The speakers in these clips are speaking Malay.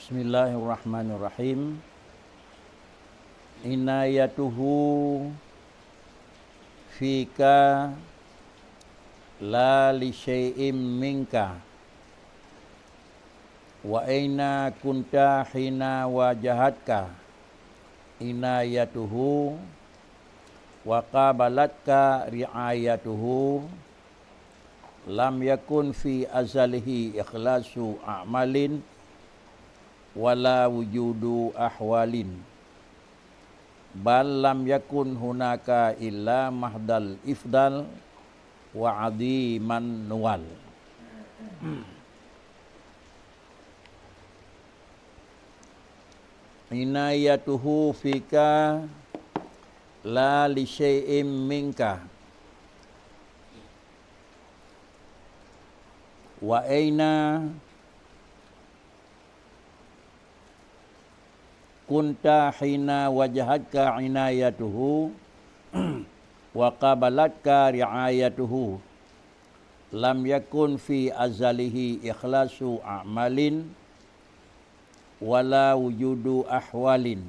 Bismillahirrahmanirrahim. Inayatuhu fika la li syai'im minka wa aina kunta hina wajahatka inayatuhu wa qabalatka ri'ayatuhu lam yakun fi azalihi ikhlasu a'malin wala wujudu ahwalin bal lam yakun hunaka illa mahdal ifdal wa adiman nuwal. Inayatuhu fika la li syai'im minka wa aina kunta hina wajahatka inayatuhu wa qabalatka ri'ayatuhu lam yakun fi azalihi ikhlasu a'malin wala wujudu ahwalin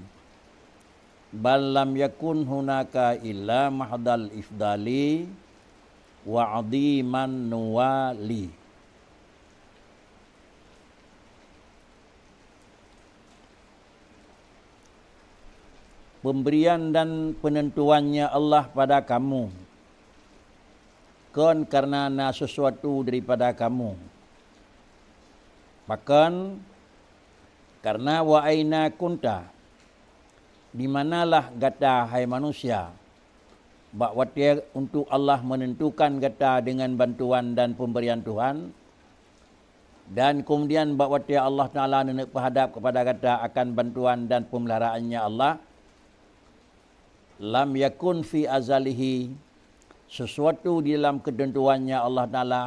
bal lam yakun hunaka illa mahdal ifdali wa adiman nuwali. Pemberian dan penentuannya Allah pada kamu kan karena sesuatu daripada kamu, bahkan karena wa aina kunta, di manalah gata hai manusia, bahawa dia untuk Allah menentukan gata dengan bantuan dan pemberian Tuhan, dan kemudian bahawa dia Allah Ta'ala nenek berhadap kepada gata akan bantuan dan pemeliharaannya Allah. Lam yakun fi azalihi, sesuatu di dalam ketentuannya Allah Ta'ala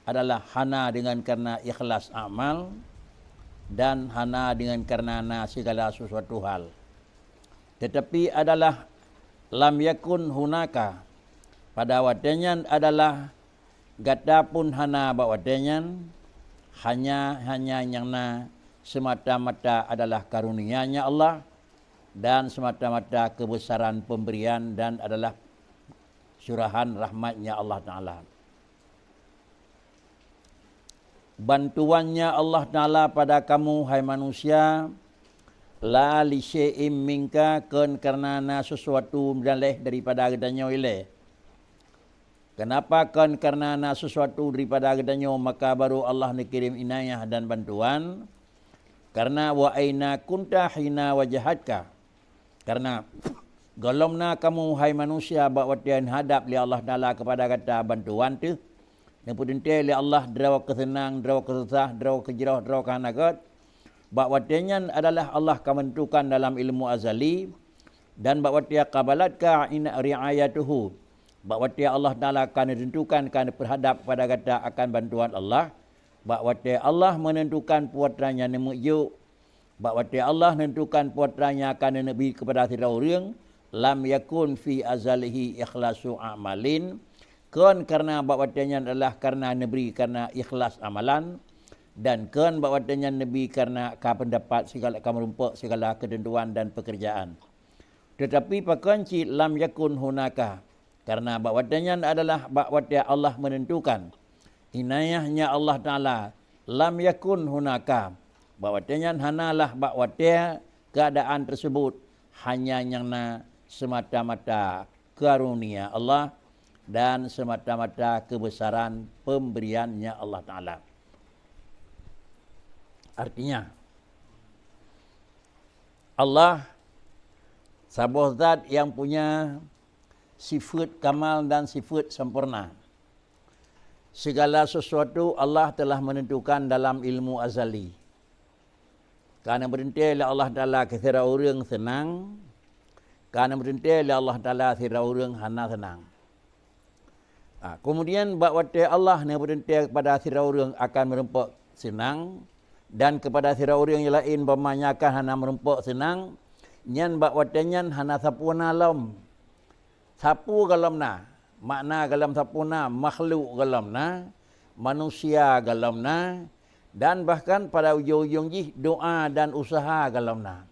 adalah hana dengan karena ikhlas amal dan hana dengan karena segala sesuatu hal. Tetapi adalah lam yakun hunaka, pada wadanyan adalah gata pun hana bahawa wadanyan hanya yang semata-mata adalah karunia-Nya Allah dan semata-mata kebesaran pemberian dan adalah curahan rahmatnya Allah Ta'ala. Bantuannya Allah Ta'ala pada kamu hai manusia, la li syai'im minka, karena sesuatu dalih daripada agdanya oleh. Kenapa karena sesuatu daripada agdanya, maka baru Allah dikirim inayah dan bantuan. Karena wa aina kunta hina wajahatka, karena golomna kamu hai manusia bahawa dia hadap li Allah Ta'ala kepada kata bantuan tu, yang putih li Allah derawa kesenang, derawa kesusah, derawa kejerah, derawa kehanagat, bahawa dia adalah Allah kementukan dalam ilmu azali, dan bahawa dia qabalatka ri'ayatuhu, bahawa dia Allah Ta'ala akan menentukan, akan berhadap pada kata akan bantuan Allah, bahawa dia Allah menentukan puatranya nemu'yuk, bahawa dia Allah menentukan puatranya akan nabi kepada tidak orang, lam yakun fi azalihi ikhlasu amalin, karena bahawa dia adalah karena nabi karena ikhlas amalan, dan bahawa dia nabi karena pendapat segala merumpak segala ketentuan dan pekerjaan. Tetapi pakanci lam yakun hunaka, karena bahawa dia adalah bahawa dia Allah menentukan inayahnya Allah Ta'ala, lam yakun hunaka, bahawa dia hanalah bahawa dia keadaan tersebut hanya yang semata-mata karunia Allah dan semata-mata kebesaran pemberiannya Allah Ta'ala. Artinya Allah sebuah zat yang punya sifat kamal dan sifat sempurna. Segala sesuatu Allah telah menentukan dalam ilmu azali. Karena berhenti oleh Allah Ta'ala kira orang senang, karena berhenti oleh Allah Ta'ala kira orang hana senang. Kemudian bahawa Allah yang berhenti kepada kira orang akan merempak senang, dan kepada kira orang yang lain memanyakan hana merempak senang, nyan bahawa nyan hana sapuna lam. Sapu galamna, makna galam sapuna, makhluk galamna, manusia galamna, Dan bahkan pada ujung-ujung jih doa dan usaha galamna.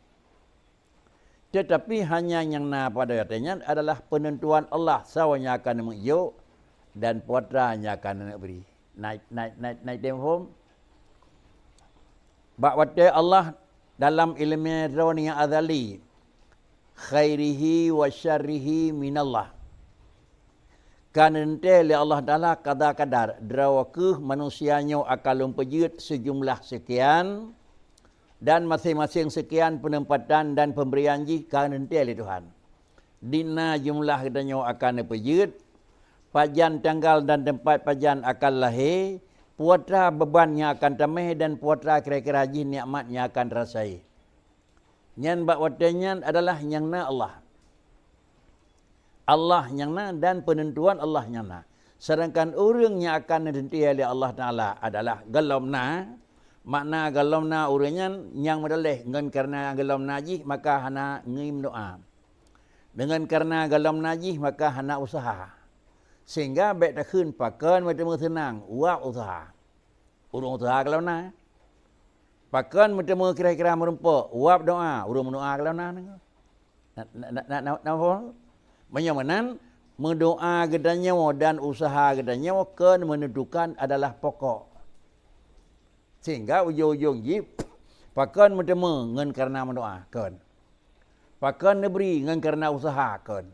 Tetapi hanya yang na pada katanya adalah penentuan Allah sawanya akan mengiyo dan puatranya akan beri. Naik tempo. Bakwate Allah dalam ilmu roni azali khairihi wa syarrihi minallah. Kanente li Allah Taala kadar drawakeuh manusianya akan lumpejut sejumlah sekian dan masing-masing sekian penempatan dan pemberian ji kanente li Tuhan. Dina jumlah katanya akan pejut, pajan tanggal dan tempat pajan akan lahir, puatra bebannya akan tameh dan puatra kira-kira ji nikmatnya akan rasai. Nyan bakwatenya adalah yang na Allah. Allah yang na dan penentuan Allah yang na. Sedangkan orang yang akan ditentuai oleh Allah Ta'ala adalah galomna. Makna galomna orangnya yang medalih. Dengan karena galomna jih maka hana ngim doa. Dengan karena galomna jih maka hana usaha. Sehingga baik tak khun pakan macam senang. Uap usaha. Urung usaha galomna. Pakan macam kira-kira merempak. Uap doa. Urung doa galomna. Nak menyamanan mendoa gedanya dan usaha gedanya kan menentukan adalah pokok. Sehingga ujung-ujung jip pakan bertemu ngan karena mendoa kan. Pakan neberi ngan karena usaha kan.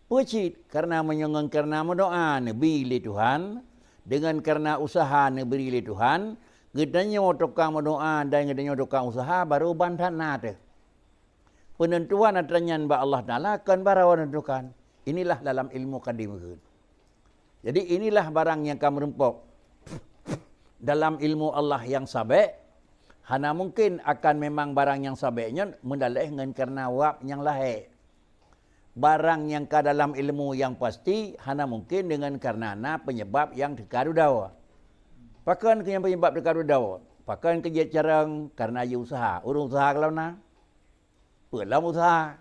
Pucit karena menyengang karena mendoa neberi li Tuhan dengan karena usaha neberi li Tuhan gedanya tukang mendoa dan gedanya tukang usaha baru bantan nate. Penentuan adanya ba Allah Ta'ala akan barawan menentukan. Inilah dalam ilmu kadim. Jadi inilah barang yang kamu rempok. Dalam ilmu Allah yang sabik. Hana mungkin akan memang barang yang sabiknya mendalih dengan karena wab yang lahir. Barang yang ke dalam ilmu yang pasti. Hana mungkin dengan karena penyebab yang dekadu dawa. Pakan yang penyebab dekadu dawa. Pakan kerja carang karena ia usaha. Urung usaha kalau na. Pulang usaha.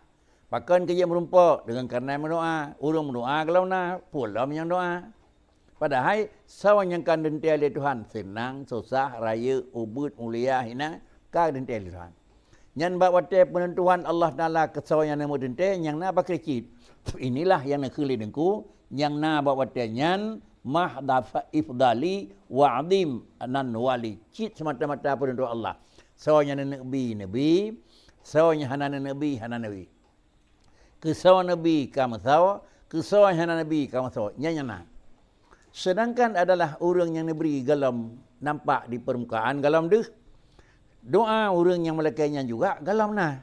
Pakan kerja merumpak dengan karena mendoa. Urung mendoa kalau nak. Pulang yang doa. Padahal sawan yang kan dentai oleh Tuhan. Senang, susah, raya, ubud, mulia, hina. Kan dentai oleh Tuhan. Yang bakwate penentuan Allah Ta'ala kesawan yang nama dentai. Yang nak pakai cip. Inilah yang nak keli dengku. Yang nak bakwate nyan. Mahdafa ifdali wa'adim nan wali. Cip semata-mata penentuan Allah. Sawan yang Nabi. Sawanya hana Nabi. Kesawan Nabi kamu sawa. Kesawan hana Nabi kamu sawa. Nyanyana. Sedangkan adalah orang yang diberi galam nampak di permukaan galam deh. Doa orang yang melekainya juga galam nah.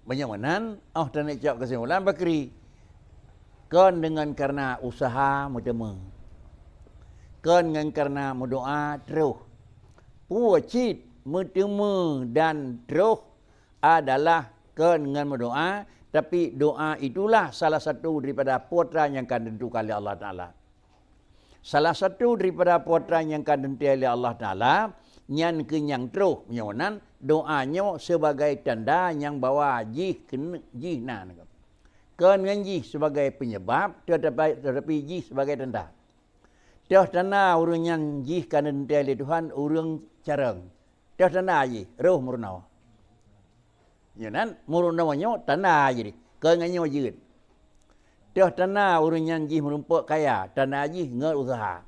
Banyak manan. Oh dan nak cakap kesimpulan bakri. Kan dengan karena usaha mutama. Kan dengan karena berdoa terus. Pucit mutama dan terus adalah dengan berdoa, tapi doa itulah salah satu daripada putra yang akan ditentukan oleh Allah Ta'ala. Salah satu daripada putra yang akan ditentukan oleh Allah Ta'ala, yang kenyang terus, menyawanan doanya sebagai tanda yang bawa jih nan. Kan dengan jih sebagai penyebab, tetapi jih sebagai tanda. Tiap tanda orang yang jih kan ditentukan oleh Tuhan, orang carang. Tiap tanda jih, roh murnawa. Yanan murun namanya tanah jadi. Kengannya wajib. Dah tanah orang yang jih merumpak kaya, tanah jih ngal usaha.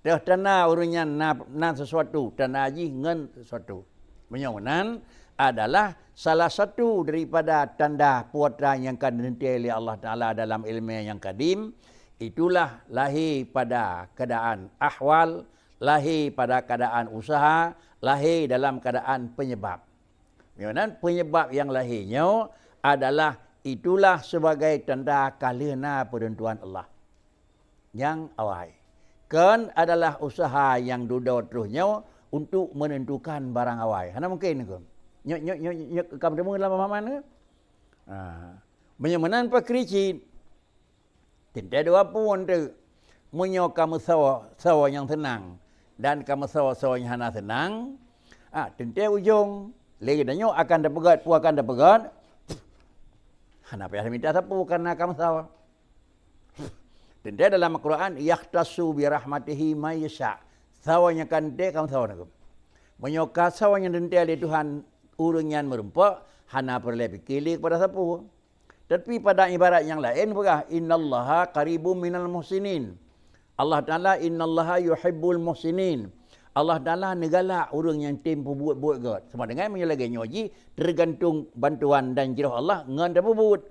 Dah tanah orang yang nan sesuatu, tanah jih ngan sesuatu. Menyawanan adalah salah satu daripada tanda putra yang akan dinanti oleh Allah Ta'ala dalam ilmu yang kadim. Itulah lahir pada keadaan ahwal, lahir pada keadaan usaha, lahir dalam keadaan penyebab. Kemudian penyebab yang lahirnya adalah itulah sebagai tanda kalina penentuan Allah. Yang awal. Kan adalah usaha yang duduk terusnya untuk menentukan barang awal. Mana mungkin ke? Nyok kamu dengar dalam pemahaman ke? Menyamanan pakrici. Tidak ada apa pun tu. Menyok kamu sawa yang tenang. Dan kamu sawa yang hana tenang. Tentu ujung. Lagi danyo akan dapat pu akan dapat. Hana payah minta sapu karena kamu sawa. Dan dia dalam Al-Quran yakhtassu bi rahmatihi may yasha. Sawanya kan de kamu sawan aku. Menyoka sawanya dente ali Tuhan urang yang merempak hana perle pikir kepada siapa. Tapi pada ibarat yang lain berkah innallaha qaribum minal muhsinin. Allah Taala innallaha yuhibbul muhsinin. Allah Taala negala orang yang tempo buat God. Sama dengan menyelagi nyoji tergantung bantuan dan jirah Allah ngan dapat buat.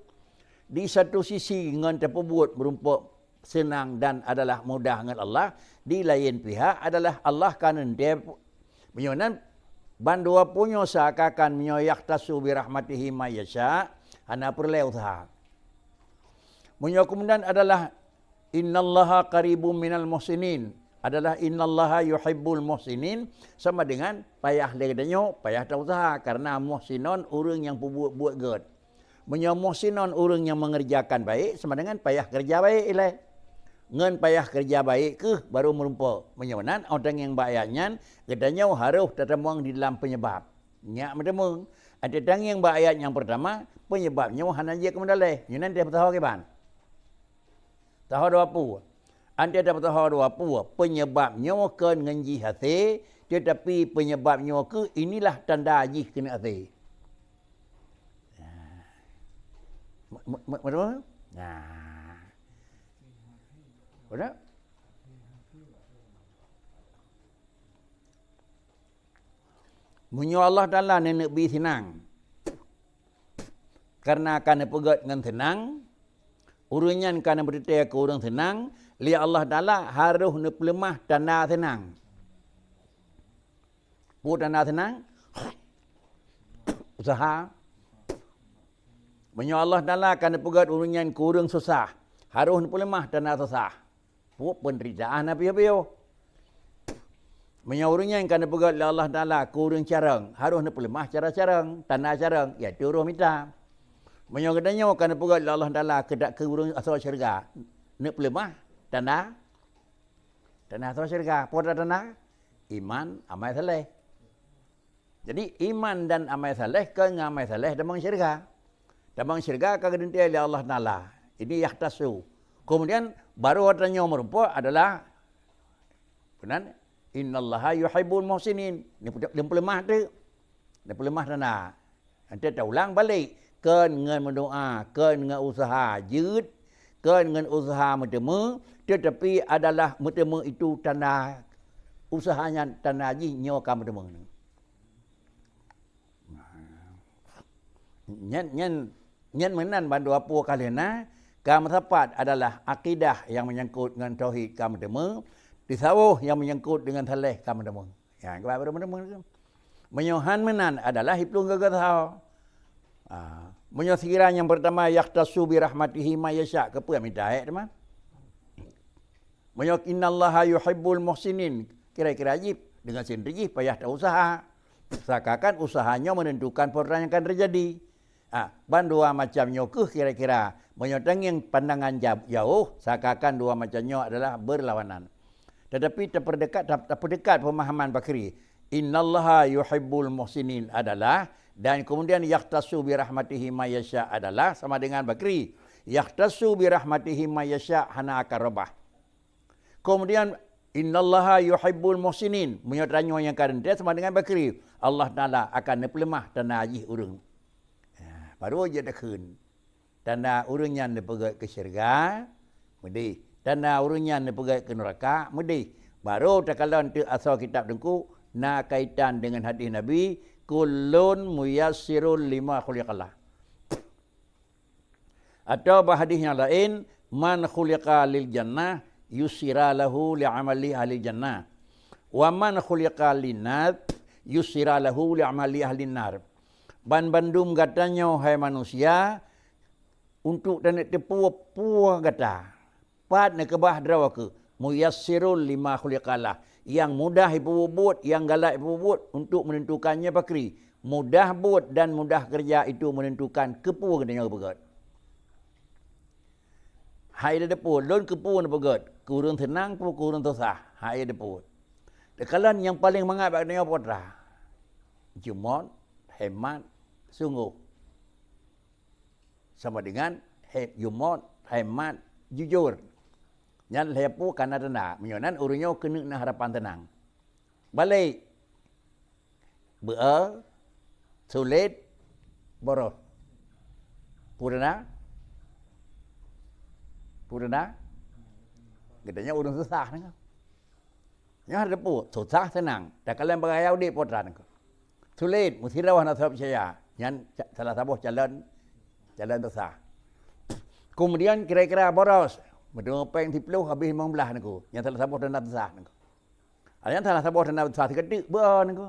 Di satu sisi ngan dapat buat merumpak senang dan adalah mudah dengan Allah. Di lain pihak adalah Allah kanan dia menyonan bandua punya seakan menyoyak tasu bi rahmatihi ma yasha hana perlu usaha. Menyo kemudian adalah innallaha qaribum minal muhsinin adalah innallaha yuhibbul muhsinin sama dengan payah legadanyo payah tak usaha karena muhsinon orang yang buat good. Menyo muhsinon orang yang mengerjakan baik sama dengan payah kerja baik ilai. Ngan payah kerja baik ke baru merumpa menyonan orang yang bayaknya gadanyo harus tertemuang di dalam penyebab. Nyak mentemung ada dang yang bayat yang pertama penyebabnya hana je kemendalai. Yunan dia tahu ke ban? Tahu dua apa? Anda dapat tahu dua apa? Penyebabnya ke ngenji hati, tetapi penyebabnya ke inilah tanda ajih kena hati. Betul? Nah. Betul? Munyo Allah Ta'ala nenek bi senang. Karena akan pegat dengan tenang, urunyan kana berita ke orang senang, li Allah Taala harus neplemah tanda senang. Bu tanda senang usaha. Menyo Allah Taala kana pegat urunyan ke orang susah, harus neplemah tanda susah. Bu penderitaan apa-apa. Menyo urunyan kana pegat li Allah Taala ke orang carang, harus neplemah cara carang, tanda carang, ya turun minta. Menyogadanya akan pegat Allah Taala kedak ke urang asal syurga. Nak pelemah tanda asal syurga. Pada tanda iman amal saleh. Jadi iman dan amal saleh ke ngamal saleh damang syurga. Damang syurga ka gedente oleh Allah Taala. Ini yahtasu. Kemudian baru katanya merupa adalah benar innallaha yuhibbul muhsinin. Ni pelemah tu. Ni pelemah tanda. Nanti tak ulang balik. Ken dengan mendoa, ken dengan usaha jid, ken dengan usaha metemu, tetapi adalah metemu itu tanda usahanya tanda haji nyawa kamu metemu. Nyen menan bandu apa kalena kamu tepat adalah akidah yang menyangkut dengan tauhid kamu metemu, tisawuf yang menyangkut dengan saleh kamu metemu. Ya, kau metemu. Menyohan menan adalah hiplung gagal. Menyosikiranya yang pertama yahtasu bi rahmatihi ma yasha ke apa minta teman. Menyok innallaha yuhibbul muhsinin kira-kira ajib dengan sendiri payah tak usaha. Seakan usahanya menentukan perkara yang akan terjadi. Ban dua macamnya ke kira-kira menyotang yang pandangan jauh seakan dua macamnya adalah berlawanan. Tetapi terdekat pemahaman Bakri. Innallaha yuhibbul muhsinin adalah dan kemudian yahtasu bi rahmatihi ma yasha adalah sama dengan Bakri. Yahtasu bi rahmatihi ma yasha hana akarabah. Kemudian innallaha yuhibbul muhsinin menyotranyo yang karente sama dengan Bakri. Allah Taala akan neplemah tanda ajih urang. Baru aja dah kun. Tanda urang yang dipegat ke syurga, mudi. Tanda urang yang dipegat ke neraka, mudi. Baru tak kalau tu asal kitab dengku na kaitan dengan hadis Nabi kullun muyassirul lima khuliqalah. Atau hadis yang lain man khuliqa lil jannah yusira lahu li'amali ahli jannah wa man khuliqa linar yusira lahu li'amali ahli nar. Ban bandum katanya hai manusia untuk dan tepu kata pat nak kebah drawaka muyassirul lima khuliqalah yang mudah ibu buat, yang galak ibu buat untuk menentukannya Bakri. Mudah buat dan mudah kerja itu menentukan kepu katanya begat. Hai depu, lon kepu na begat. Kurang tenang pun kurang tosah. Hai depu. Dekalan yang paling mengapa katanya potra. Jumat, hemat, sungguh. Sama dengan Jumat, hemat, jujur. Yang lepu karena tenang. Menyonan urunnya kena harapan tenang. balik bữa sulit boros purana katanya urang susah kan yang ada pun susah senang dan kalian berayau di potran sulit mesti rawan atau percaya yang salah satu jalan susah kemudian kira-kira boros berdua peng 10 habis 15 niku yang salah satu dan susah niku yang salah satu dan susah tiga ber niku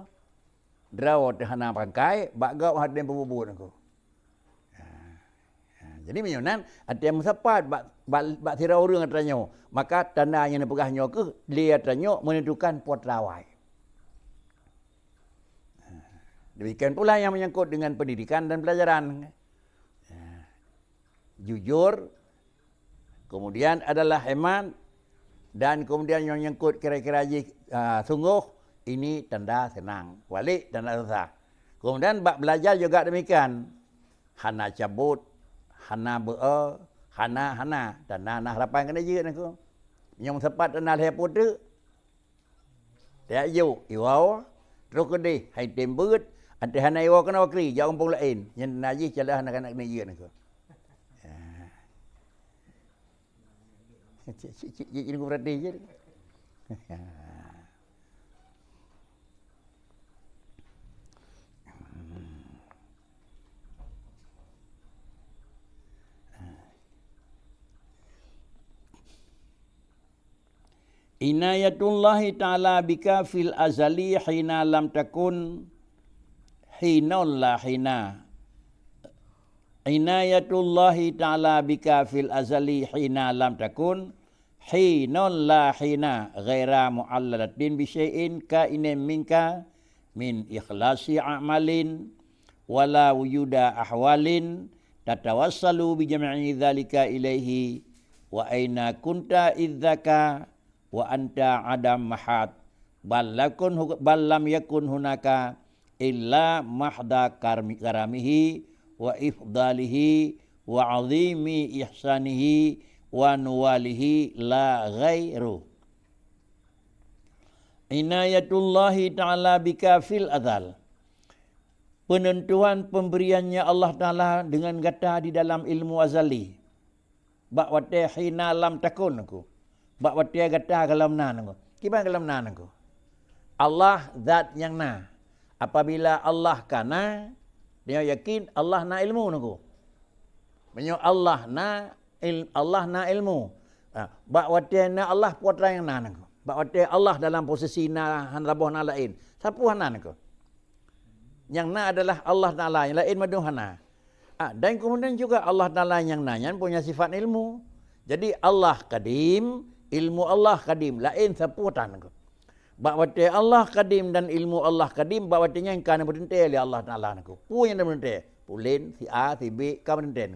draw hana bangkai bagau haden bubu niku jadi menyonan ada yang sepat bak tirau urang atanyo maka tanda yang pegahnya ke dia atanyo menentukan pot rawai. Demikian pula yang menyangkut dengan pendidikan dan pelajaran. Jujur, kemudian adalah hemat dan kemudian yang menyangkut kira-kira sungguh ini tanda senang, walik tanda susah. Kemudian bak belajar juga demikian. Hana cabut hana beo, hana dan nah harapan kena je nak. Yang sepat dan le putu. Dia yu, iwau, terus kedih, hai tembut, ante hana iwau kena wakri, jauh pun lain. Yang naji celah anak-anak kena je nak. Cik ini aku berhati je. Inayatullahi ta'ala bika fil azali hina lam takun hinun la hina. Inayatullahi ta'ala bika fil azali hina lam takun hinun la hina ghaira mu'allalatin bisyai'in ka'inin minka min ikhlasi a'malin wala wujuda ahwalin tatawassalu bijam'i dhalika ilaihi wa aina kunta idzaka wa anta adam mahad bal lam yakun hunaka illa mahda karamihi wa ifdalihi wa azimi ihsanihi wa nuwalihi la ghairu. Inayatullahi ta'ala bika fil azal. Penentuan pemberiannya Allah Ta'ala dengan kata di dalam ilmu azali. Bak wate hina lam takun aku. Bak wate kata kalam nan aku. Kiban kalam nan aku. Allah zat yang na. Apabila Allah kana, dia yakin Allah na ilmu aku. Menyo Allah na ilmu. Bak wate na Allah putra yang nan aku. Bak wate Allah dalam posisi na han rabuh na lain. Siapa hanan aku? Yang na adalah Allah Ta'ala, yang lain maduhana. Dan kemudian juga Allah Ta'ala yang nanya punya sifat ilmu. Jadi Allah kadim, ilmu Allah kadim, lain seputan. Bakwate Allah kadim dan ilmu Allah kadim, bakwatenya yang kana berdente oleh Allah Ta'ala. Punya berdente, pulin, si A, si B, ka berdente.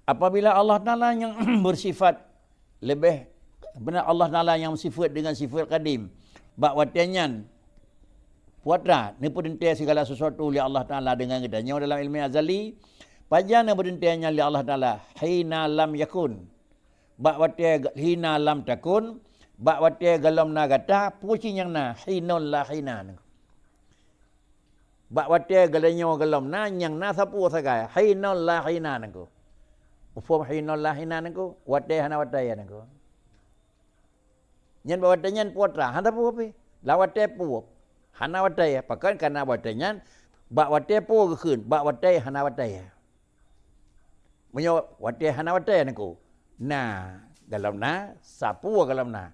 Apabila Allah Ta'ala yang bersifat lebih, benar Allah Ta'ala yang bersifat dengan sifat kadim, bakwatenya puatra ni berdente segala sesuatu oleh Allah Ta'ala dengan kedanya dalam ilmu azali. Pajana berdentenya oleh Allah Ta'ala. Hina lam yakun. Bakwate hina lam takun. Bakwate galam na gata. Pucing yang na. Hinun la hina. Bakwate galanyo galam na. Yang na sapu sagai. Hinun la hina. Ufum hinun la hina. Wate hana wataya. Nyan bakwate nyan puatra. Hana pu api. Lawate pu. Hana wataya, pakan kana watanya, bak wataya po keun, bak wataya hana wataya. Menyo wataya hana wataya nako. Nah, dalam na sapu dalam na.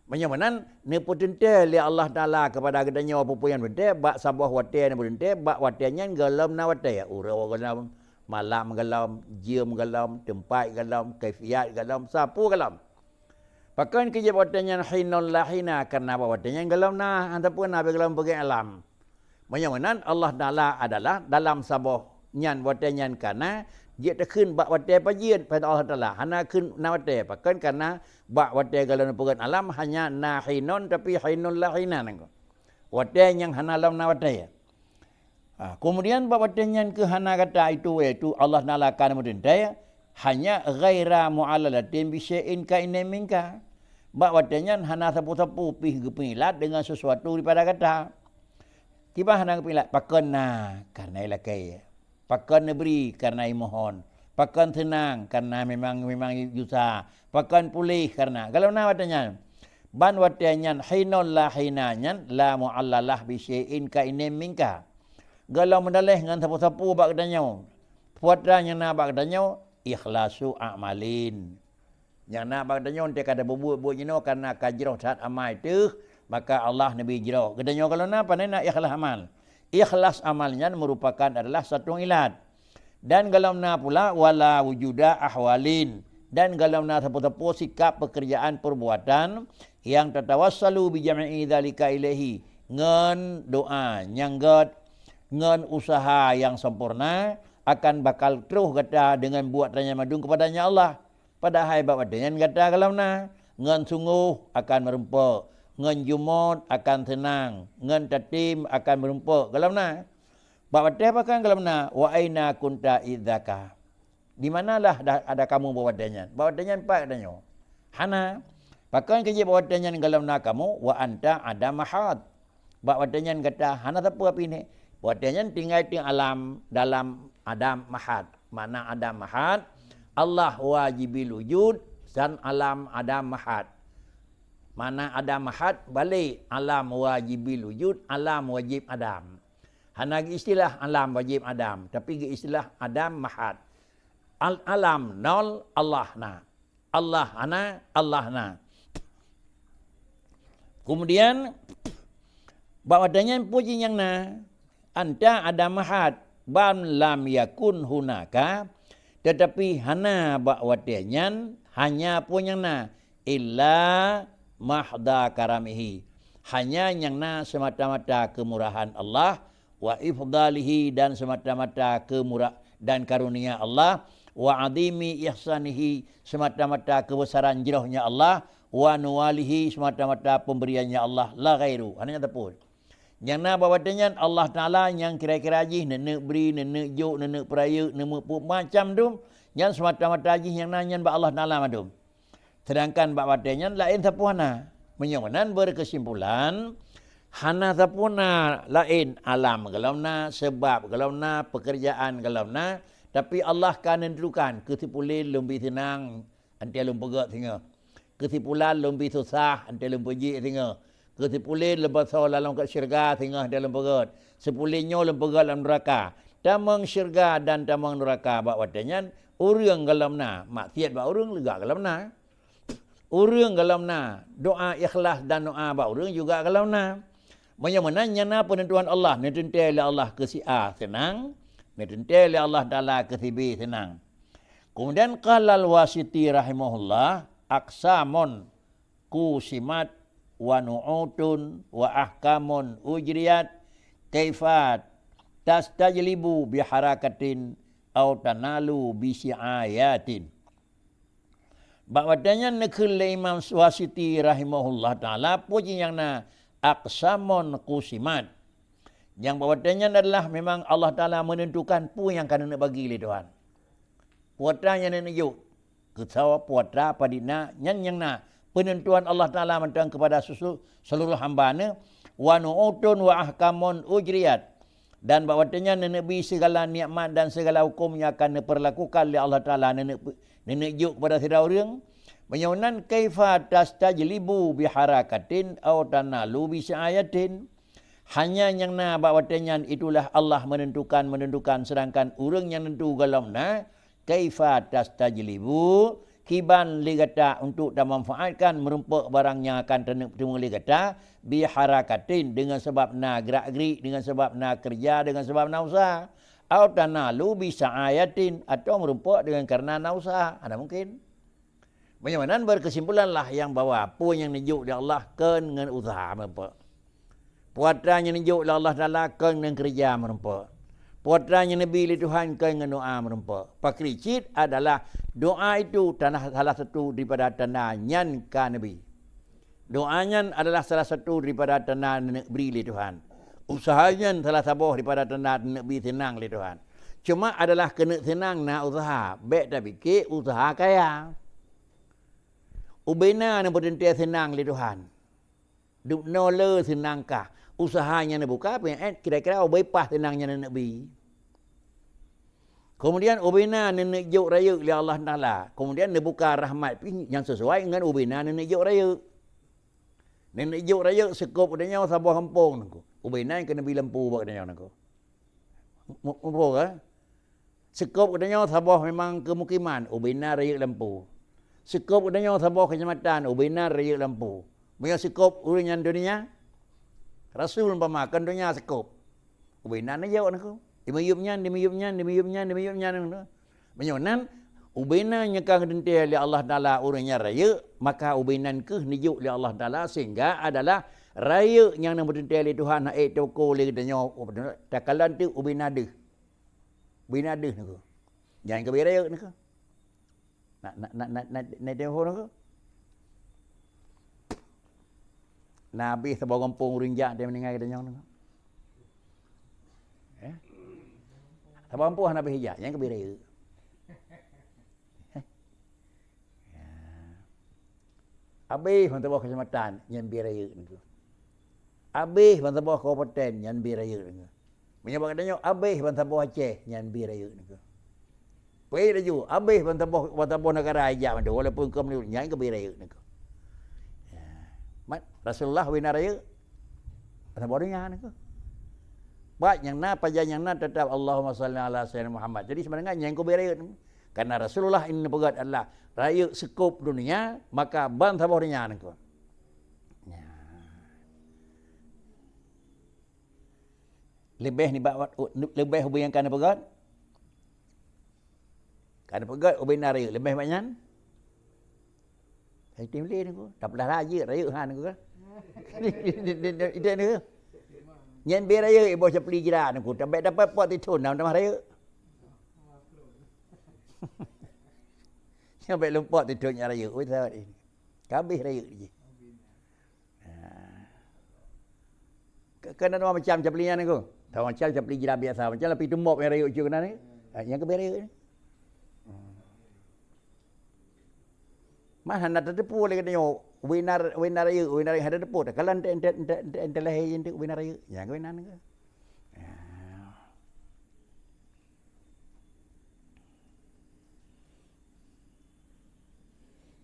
Menyo manan ne potente li Allah Taala kepada gedanya apa yang bente, bak sabah wataya ne bente, bak watanya galam na wataya. Urau galam, malam galam, jam galam, tempat galam, kaifiat galam, sapu galam. Pakan kerja watanya hinun lahina karena watanya galam na ataupun nabi galam bagi alam. Menyawanan Allah Taala adalah dalam sabah nyan watanya karena dia terkun bak wataya pajian pada Allah Taala. Hana kun na wataya pakan karena bak wataya galam bagi alam hanya na hinun tapi hinun lahina nangko. Wataya yang hana alam na wataya. Kemudian bak watanya ke hana kata itu Allah Taala kan mudentaya hanya ghaira mu'allalatin bi syai'in ka'inna minka. Bak watanya hana sapu-sapu pih gepilat dengan sesuatu daripada kata. Tiba hana gepilat pakan karena ilakai. Pakan beri karena mohon. Pakan tenang karena memang susah. Pakan pulih karena kalau watanya ban watanya hinul la hinanyan la muallalah bi syai'in ka inim minka. Kalau mendalih dengan sapu-sapu bak katanya. Puatranya bak katanya ikhlasu a'malin. Yang nak bagdanya untuk kada berbuat jino karena kajroh saat amal itu, maka Allah Nabi jroh. Katanya kalau nak nak ikhlas amal. Ikhlas amalnya merupakan adalah satu ilat. Dan kalau nak pula wala wujuda ahwalin. Dan kalau nak tepu-tepu sikap pekerjaan perbuatan yang tatawassalu bi jam'i dzalika ilaihi. Ngen doa nyanggat ngen usaha yang sempurna akan bakal terus kata dengan buat tanya madung kepadanya Allah. Padahal bahawa dengan kata kalau ngan sungguh akan merempuk, ngan jumut akan tenang, ngan tatim akan merempuk. Kalau bahawa dia bahkan kalau wa aina kunta idzaka. Di manalah ada kamu bawa dengan? Bawa dengan pak katanya. Hana. Bahkan kerja bawa dengan kalau kamu wa anta ada mahat. Bawa dengan kata hana apa ini? Bawa dengan tinggal alam dalam adam mahat. Mana adam mahat? Allah wajibil wujud dan alam adam mahad. Mana adam mahad balik alam wajibil wujud, alam wajib adam. Hana istilah alam wajib adam, tapi istilah adam mahad. Alam nol Allah na. Allah ana Allah na. Kemudian bawadanya puji yang anta adam mahad bam lam yakun hunaka. Tetapi hana bakwatianyan hanya punya illa mahda karamihi. Hanya yang semata-mata kemurahan Allah wa ifdalihi dan semata-mata kemurah dan karunia Allah wa adimi ihsanihi semata-mata kebesaran jirahnya Allah wa nuwalihi semata-mata pemberiannya Allah la ghairu. Hanya tepun. Yang bawatannya Allah Ta'ala yang kira-kira haji, nenek beri, nenek juk, nenek peraya, nenek puk, macam tu. Yang semata-mata haji yang nanya Allah Ta'ala madum. Sedangkan bawatannya lain sapuana. Menyonan berkesimpulan, hana sapuna lain alam galamna, sebab galamna, pekerjaan galamna. Tapi Allah kan nentukan, kesimpulan lebih tenang, antia lempegak tinggal. Kesimpulan lebih susah, antia lempegak tinggal. Kesimpulan lepas lalang kat syurga tengah dalam perut. Sepulinnya lempegat dalam neraka. Tamang syurga dan tamang neraka bak watanya urang galamna. Maksiat bak urang lega galamna. Urang galamna. Doa ikhlas dan doa bak urang juga galamna. Bagaimana nyana penentuan Allah. Nententai oleh Allah ke si A senang. Nententai oleh Allah Ta'ala ke si B senang. Kemudian qalal wasiti rahimahullah aksamon kusimat wa nu'utun wa ahkamun ujriyat kaifat tastajlibu biharakatin au tanalu bisi'ayatin. Bawadanya nekul Imam Wasiti rahimahullah ta'ala puji yang aksamun kusimat. Yang bawadanya adalah memang Allah Ta'ala menentukan pun yang kena bagi oleh Tuhan. Puatra yang nak yuk. Ketawa puatra padina yang penentuan Allah Ta'ala mentang kepada seluruh hamba-Nya wa nu'utun wa ahkamun ujriyat dan bahwatanya Nabi segala nikmat dan segala hukum yang akan diperlakukan oleh Allah Ta'ala nenek juk kepada sira orang menyaunan kaifa tastajlibu biharakatin aw tanalu bisayatin hanya yang bahwatanya itulah Allah menentukan sedangkan orang yang nentu galamna kaifa tastajlibu kiban ligata untuk dan memanfaatkan merempuk barang yang akan terima ligata biharakatin dengan sebab gerak-gerik, dengan sebab kerja, dengan sebab usaha atau tanalu bisa'ayatin atau merempuk dengan karena usaha. Ada mungkin. Bagaimana berkesimpulanlah yang bawa apa yang nijuk dari Allah kan dengan usaha merempuk. Puatra yang nijuk dari Allah Ta'ala kan dengan kerja merempuk. Putranya Nabi li Tuhan kan dengan doa merempuk. Pakricit adalah doa itu salah satu daripada tanda nyanka Nabi. Doanya adalah salah satu daripada tanda nak beri li Tuhan. Usahanya salah satu daripada tanda nak beri senang li Tuhan. Cuma adalah kena senang nak usaha. Baik tak fikir usaha kaya. Ubena na berdentia senang li Tuhan. Duk nole senangkah. Usahanya na buka apa? Kira-kira ubay pas senangnya na Nabi. Kemudian ubena na juk raya li Allah Ta'ala. Kemudian na buka rahmat yang sesuai dengan ubena na juk raya. Na juk raya sekup adanya sabah kampung nako. Ubena yang kena bilampu buat adanya nako. Mumpuk ah. Sekup adanya sabah memang kemukiman, ubena raya lampu. Sekup adanya sabah kecamatan, ubena raya lampu. Punya sekup urunya dunia. Rasul pemakan dunia sekup. Ubena na jauh nako. Dimiyupnya. Menyonan ubena nyekang dentia li Allah Taala urunya raya, maka ubenan ke nijuk li Allah Taala sehingga adalah raya yang nak dentia li Tuhan nak toko li katanya. Takalan tu ubena deh. Ubena deh nako. Jangan ke raya nako. Nak tengok nako. Nabi sebab kampung rinjak dia meninggal katanya nako. Sebab kampung Nabi hijak, jangan ke raya. Habis mentebah kecamatan yang biraya niku. Habis mentebah kabupaten yang biraya niku. Menyebab katanya habis mentebah Aceh yang biraya niku. Pergi laju, habis mentebah negara ajak tu walaupun kau ni yang ke biraya niku. Rasulullah winaraya mentebah dunia niku. Baik yang na pajan yang na tetap Allahumma salli ala sayyidina Muhammad. Jadi sebenarnya yang ke biraya niku. Karena Rasulullah ini pegat adalah raya sekup dunia, maka ban sabah dunia niku. Ya. Lebih ni lebih hubungan kana pegat. Kana pegat ubin raya lebih banyak. Saya timleh niku, tak belah raya han niku kan. Itu niku. Nyen beraya ibu sepli jira niku, dapat pot ditun nama raya. Sampai lupa tidurnya raya. Oh, tak ini. Habis raya je. Kena nama macam caplian ni ko. Tahu macam capli jira biasa. Macam lah pergi tumbuk yang raya je kena ni. Yang ke raya ni. Mana nak terdepu lagi katanya. Winar raya ada depu. Kalau ente lahir ente winar raya. Yang ke winar ni ke.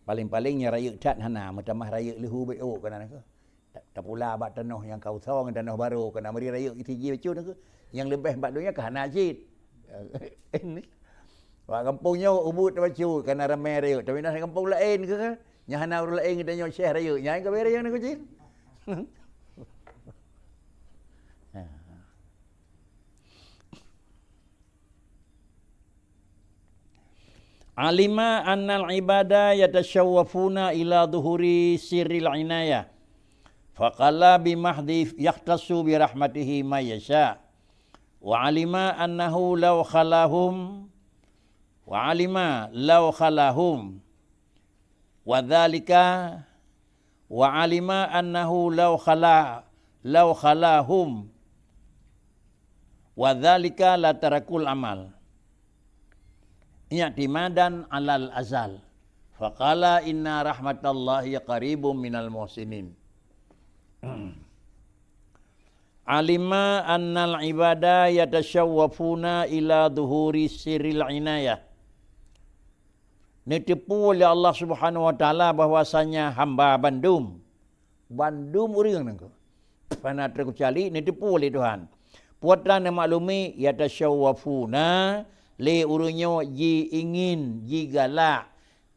Paling-palingnya raya cat hana macam raya lehu beok kana ke. Tak pula bak tanah yang kau song tanah baru kana mari raya itiji becu ke. Yang lebih bak dunia ke hana jid. Ini. Wak kampungnya ubut becu kana ramai raya. Tapi nak kampung lain ke kan. Yang hana orang lain kita nyok syekh raya. Yang ke raya ni jid. Alima annal ibadah yatashawwafuna ila dhuhuri sirril inayah. Faqala bimahdi yahtassu bi rahmatihi ma yasha. Wa alima annahu law khalahum wa dhalika wa alima annahu law khalahum wa dhalika la tarakul amal. I'timadan alal azal. Faqala inna rahmatallahi qaribum minal muhsinin. Alima annal ibadah yatashawwafuna ila dhuhuri sirril inayah. Nitipu oleh Allah Subhanahu wa taala bahwasanya hamba Bandung urang nangko. Pana terkecuali nitipu oleh Tuhan. Putra na maklumi yatashawwafuna le urunyo ji ingin ji galak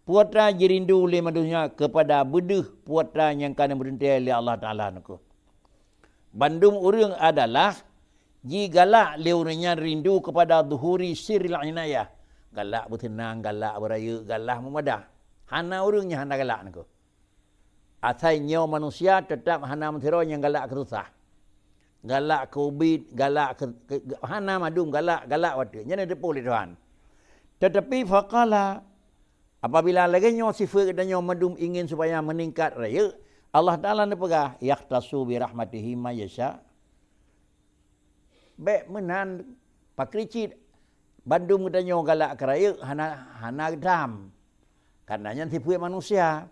putra ji rindu le manusia kepada beduh putra yang kana berintai oleh Allah Taala nako. Bandung urang adalah ji galak le urunnya rindu kepada dhuhuri sirril inayah. Galak bertenang, galak beraya, galak memadah. Hana urangnya hana galak nako. Asalnya manusia tetap hana mentero yang galak kesusah. Galak COVID, galak hana madum, galak waktu. Jadi dia boleh Tuhan. Tetapi faqala apabila lagi nyo sifat katanya madum ingin supaya meningkat raya, Allah Taala ni pegah yahtasu bi rahmatihi ma yasha. Baik menan pakricit Bandung katanya galak keraya hana dam. Karenanya sifat manusia.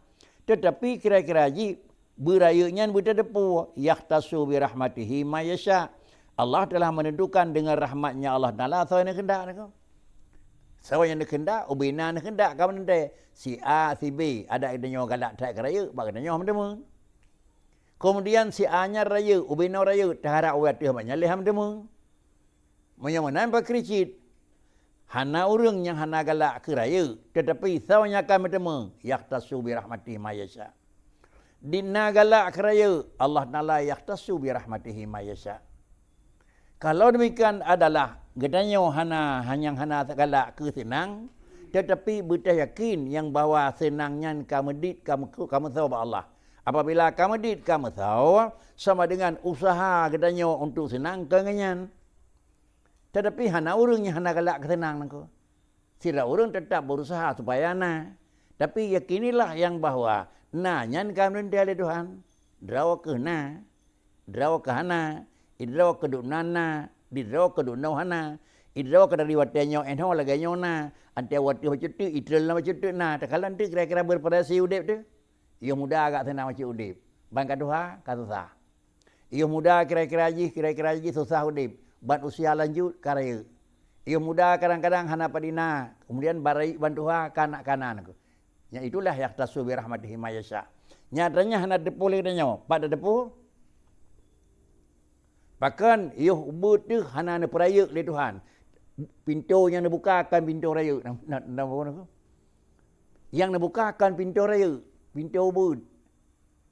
Tetapi kira-kira haji berayanya berdepu yahtasu bi rahmatihi ma yasha. Allah telah menentukan dengan rahmatnya Allah Taala so yang hendak nak. So yang hendak ubina nak hendak kau nanti si A si B ada idenya galak tak keraya baganya hamdemu. Kemudian si A nya raya ubina raya tahara awat dia banyak leh hamdemu. Moyo mana pakricit hana urang yang hana galak ke raya tetapi so nya akan bertemu yahtasu bi rahmatihi ma yasha. Dina galak ke raya Allah Taala yahtasu bi rahmatihi ma yasha. Kalau demikian adalah gedanya hana galak ke senang tetapi betul yakin yang bahawa senangnya kamu tahu Allah. Apabila kamu tahu sama dengan usaha gedanya untuk senang kenganyan. Tetapi hana urangnya hana galak ke senang nangko. Sila urang tetap berusaha supaya tapi yakinilah yang bahawa nyan kamu dari Tuhan. Drawa ke drawa ke hana. Idraw kedunana, didraw kedunauhana, idraw kedari watenya enho laganya na, ante wati wacutu, itrel na wacutu na, takalan tu kira-kira berparasi udip tu. Ia muda agak senang macam udip. Bang kaduha, kasusah. Ia muda kira-kira haji susah udip. Ban usia lanjut karaya. Ia muda kadang-kadang hana padina, kemudian barai bantuha kanak-kanan. Ya itulah yahtasu bi rahmatihi ma yasha. Nyatanya hana depu lagi danyo, pada depu bahkan ia ubud tu hana na peraya oleh Tuhan. Pintu yang dibukakan pintu raya. Yang dibukakan pintu raya, pintu ubud.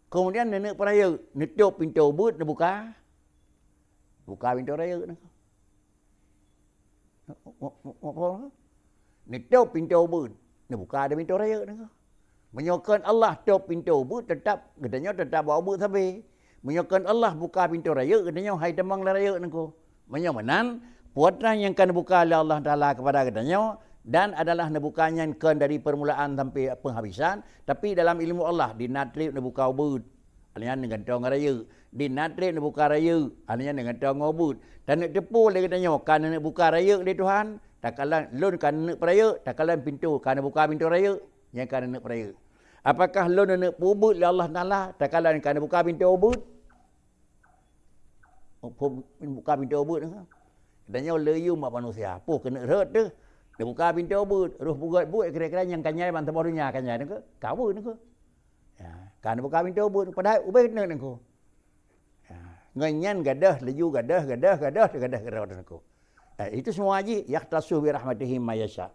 Kemudian nenek peraya, nutup pintu ubud dibuka. Buka pintu raya. Nutup pintu ubud, dibuka ada pintu raya. Menyokan Allah tutup pintu ubud tetap gedanya tetap bawa ubud sampai. Menyokan Allah buka pintu raya, katanya hai demang raya nangko. Menyomanan puatan yang kan buka oleh Allah Taala kepada katanya dan adalah nebukanya kan dari permulaan sampai penghabisan, tapi dalam ilmu Allah dinatrib nebuka ubud. Alnya dengan tong raya, dinatrib nebuka raya, alnya dengan tong ubud. Dan nak depu oleh katanya kan nak buka raya oleh Tuhan, takalan lun kan nak peraya, takalan pintu kan buka pintu raya, yang kan nak peraya. Apakah lun nak ubud oleh Allah Taala, takalan kan buka pintu ubud? Buka pintu ubud kan. Katanya leyu mak manusia. Apa kena ret tu. Dia buka pintu ubud, roh buat kira-kira yang kanyai bantu barunya kanyai nangko. Kau nangko. Ya, kan buka pintu ubud padahal ubud kena nangko. Ya, nganyan gadah leyu gadah nangko. Itu semua haji yahtasu bi rahmatihi ma yasha.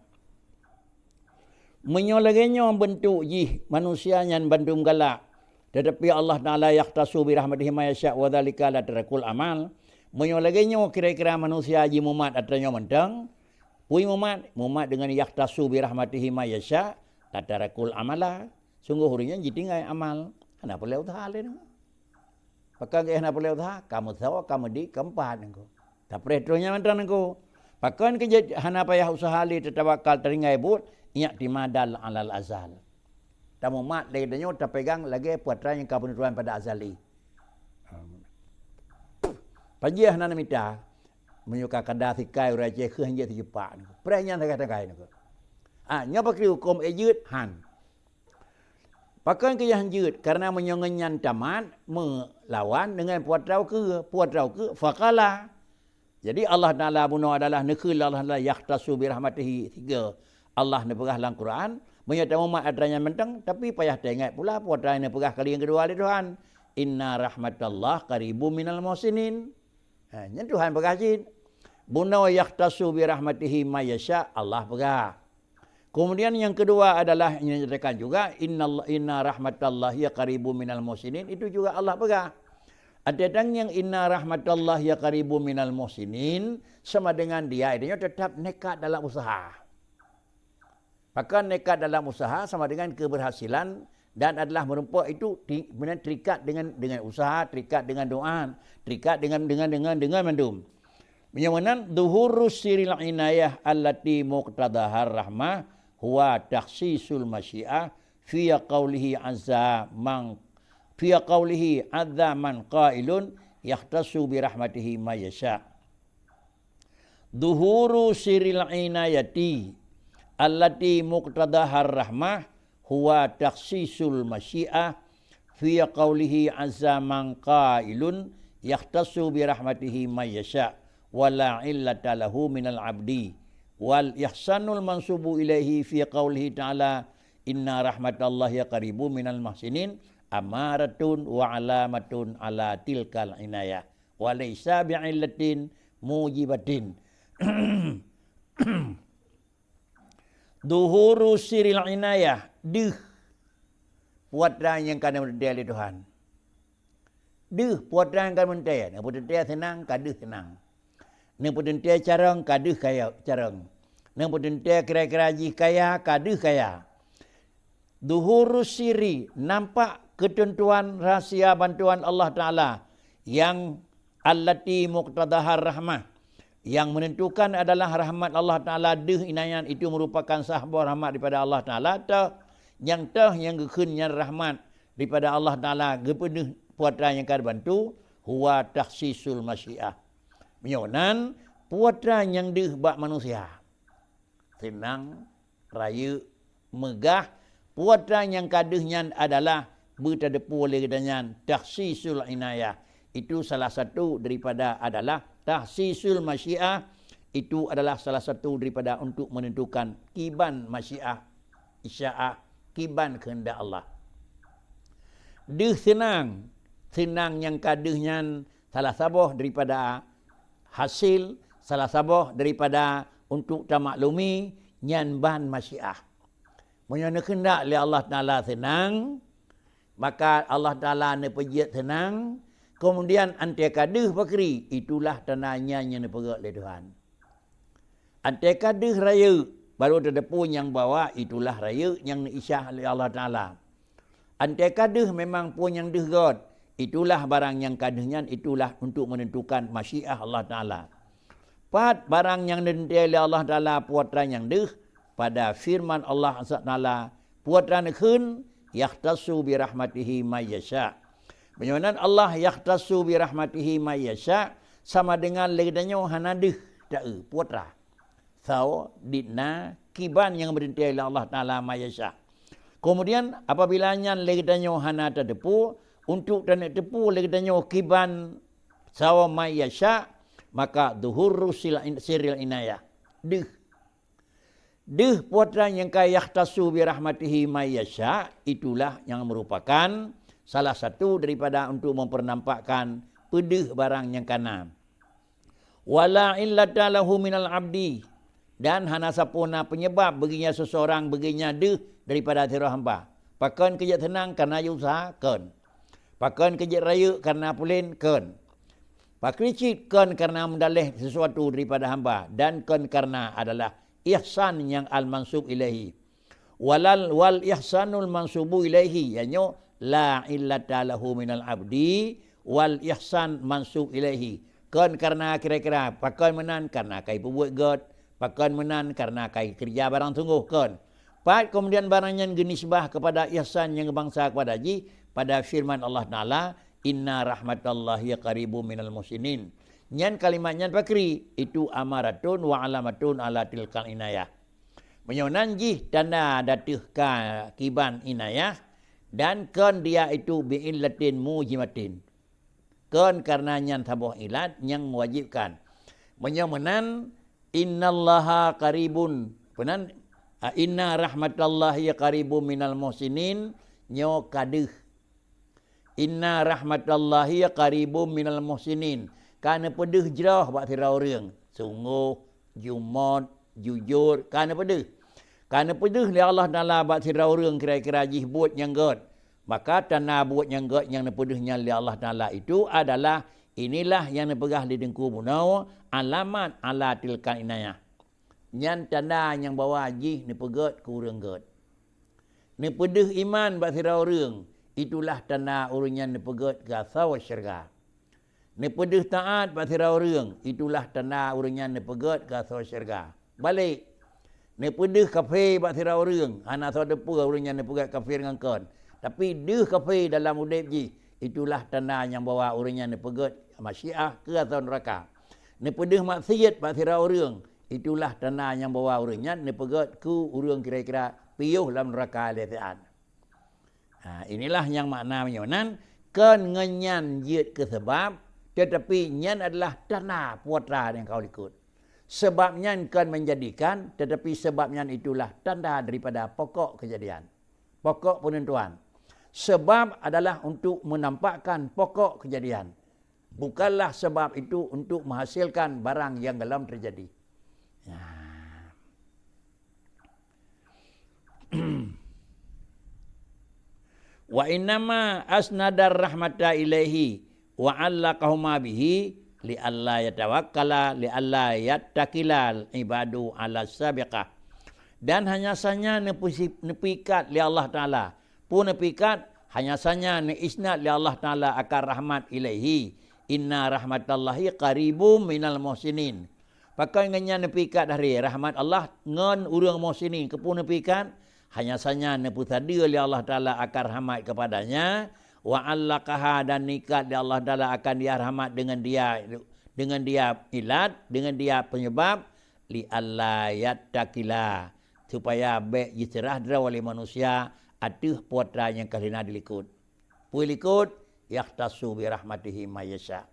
Menyolagenya bentuk jih manusia yang bandung galak. Tetapi Allah Ta'ala yahtasu bi rahmatihi ma yasha wa dzalika la tarakul amal. Menyolagenya kira-kira manusia haji mumat atanya mentang. Pui mumat dengan yahtasu bi rahmatihi ma yasha la tarakul amala. Sungguh hurinya jitingai amal. Hana boleh usaha lain. Pakai ke hana boleh usaha, kamu tahu kamu di keempat nangko. Tak peretonya mentang nangko. Pakai ke hana payah usaha li tetawakal teringai but iyak timadal alal azal. Tamu mat lagi danyo terpegang lagi putra yang kau penuturan pada azali. Panjih nana mita menyuka kada sikai raja ke hanya terjepak. Peranya tengah-tengah ni. Nya pakai hukum ejut han. Pakai ke yang jut karena menyongenyan tamat melawan dengan putra ke fakala. Jadi Allah Taala bunuh adalah nekil Allah Taala yahtasu bi rahmatihi 3. Allah ni pegah dalam Quran. Menyatakan umat adanya mentang, tapi payah tengok pula putra ini pegah kali yang kedua oleh Tuhan. Inna rahmatallah qaribu minal muhsinin. Yang Tuhan pegah jin. Bunau yahtasu bi rahmatihi ma yasha, Allah pegah. Kemudian yang kedua adalah yang dinyatakan juga inna rahmatallahi qaribu minal muhsinin, itu juga Allah pegah. Ada yang inna rahmatallahi qaribu minal muhsinin sama dengan dia tetap nekat dalam usaha. Maka nekat dalam usaha sama dengan keberhasilan dan adalah merupakan itu terikat dengan usaha, terikat dengan doa, terikat dengan mandum. Menyamanan zuhurus siril inayah allati muqtadahar rahmah huwa takhsisul masyiah fi qawlihi azza man qailun yahtasu bi rahmatihi ma yasha. Zuhuru siril inayati allati muqtadahar rahmah huwa takhsisul masyiah fi qawlihi azza man qailun yahtassu bi rahmatihi may yasha wala illata lahu minal abdi wal ihsanul mansubu ilaihi fi qawlihi ta'ala inna rahmatallahi qaribu minal muhsinin amaratun wa alamatun ala tilkal inayah wa laysa bi'illatin mujibatin. Duhuru siril inayah, puatan yang kena mentia oleh Tuhan. Puatan yang kena mentia. Nak mentia senang, kaduh senang. Nak mentia carang, kaduh kaya carang. Nak mentia kira-kira ji kaya, kaduh kaya. Duhuru siri, nampak ketentuan rahsia bantuan Allah Ta'ala yang allati muqtadahar rahmah, yang menentukan adalah rahmat Allah Ta'ala. Inayat itu merupakan sahabat rahmat daripada Allah Ta'ala. Yang gekhennya rahmat daripada Allah Ta'ala. Gepenuh puatan yang akan bantu. Huwa takhsisul masyiah. Menyonan puatan yang bak manusia. Senang, raya, megah. Puatan yang kaduhnya adalah bertadepu oleh kedanya takhsisul inayah. Itu salah satu daripada adalah tahsisul masyiah. Itu adalah salah satu daripada untuk menentukan kiban masyiah, isya'ah, kiban kehendak Allah. Senang. Senang yang kaduhnya salah sabah daripada hasil, salah sabah daripada untuk tamaklumi nyan ban masyiah. Menyana kehendak oleh Allah Ta'ala senang, maka Allah Ta'ala ne pejiat senang. Kemudian antai kaduh pakri, itulah tandanya yang dipegang oleh Tuhan. Antai kaduh raya, baru terdepu yang bawa, itulah raya yang diisyah oleh Allah Ta'ala. Antai kaduh memang pun yang dihgot, itulah barang yang kaduhnya, itulah untuk menentukan masyiah Allah Ta'ala. Pat barang yang dintai oleh Allah Ta'ala, puatan yang pada firman Allah Ta'ala, puatan khun, yahtassu bi rahmatihi may yasha. Menyonan Allah yahtassu bi rahmatihi may yasha sama dengan legdanya hanadih tak putra. Sau dina kiban yang berinti oleh Allah Taala may yasha. Kemudian apabila nyan legdanya hana terdepu untuk dan tepu legdanya kiban sau may yasha, maka duhur siril inayah. Putra yang kaya yahtassu bi rahmatihi may yasha, itulah yang merupakan salah satu daripada untuk mempernampakkan pedih barang yang kanan. Wala illata lahu minal abdi, dan hana sapuna penyebab baginya seseorang baginya daripada hati hamba. Pakan kerja tenang karena usaha kan. Pakan kerja raya karena pulin kan. Pakricit kan karena mendalih sesuatu daripada hamba, dan kan karena adalah ihsan yang al-mansub ilaihi. Wal ihsanul mansubu ilaihi, yanyo la illata lahu minal abdi wal ihsan mansub ilaihi. Kan karena kira-kira pakan menan karena kai perbuat god, pakan menan karena kai kerja barang sungguh kan. Pat kemudian barang yang genisbah kepada ihsan yang bangsa kepada ji pada firman Allah Taala, inna rahmatallahi qaribu minal muhsinin. Nyan kalimatnya pakri itu amaratun wa alamatun ala tilkal inayah. Menyonan ji tanda datuh ka kiban inayah. Dan kan dia itu bi'illatin mujimatin. Kan karena yang tabuh ilat yang mewajibkan. Menyomenan innallaha qaribun. Penan inna rahmatallahi qaribun minal muhsinin nyo kaduh. Inna rahmatallahi qaribun minal muhsinin. Karena pedih jerah buat tirau orang. Sungguh, jumat, jujur. Karena pedih. Karena pedih li Allah Ta'ala buat tirau orang kira-kira jih buat yang god. Maka tanah buat yang god yang pedihnya li Allah Ta'ala itu adalah inilah yang dipegah di dengku munau alamat ala tilkan inayah. Yang tanda yang bawa jih ni pegat ke orang god. Ni pedih iman buat tirau orang. Itulah tanda orang yang ni pegat ke sawa syurga. Ni pedih taat buat tirau orang. Itulah tanda orang yang ni pegat ke sawa syurga. Balik. Ni pedih kafir buat tirau orang. Anak saudara pura orang yang ni pegat kafir dengan kon. Tapi dia kafir dalam udip ji. Itulah tanda yang bawa orang yang ni pegat masyiah ke atau neraka. Ni pedih maksiat buat tirau orang. Itulah tanda yang bawa orang yang ni pegat ke orang kira-kira piuh dalam neraka letian. Inilah yang makna menyonan kan ngenyan yit ke sebab, tetapi nyan adalah tanah putra yang kau ikut. Sebabnya kan menjadikan, tetapi sebabnya itulah tanda daripada pokok kejadian. Pokok penentuan. Sebab adalah untuk menampakkan pokok kejadian. Bukanlah sebab itu untuk menghasilkan barang yang dalam terjadi. Wa innama asnadar rahmata ilaihi wa allaqahuma bihi li alla yatawakkala li alla yattakilal ibadu ala sabiqah. Dan hanya saja nepikat li Allah Ta'ala. Pun nepikat hanya saja isnad li Allah Ta'ala akan rahmat ilaihi. Inna rahmatallahi qaribum minal muhsinin. Pakai ngenya nepikat dari rahmat Allah ngan urang muhsinin kepun nepikat hanya saja nepu tadi oleh Allah Ta'ala akan rahmat kepadanya. Wa allaqaha dan nikat di Allah Ta'ala akan dia rahmat dengan dia ilat, dengan dia penyebab li alla yattakila supaya baik jiserah dra oleh manusia atuh putra yang kalina dilikut. Puilikut yahtasu bi rahmatihi mayyasha.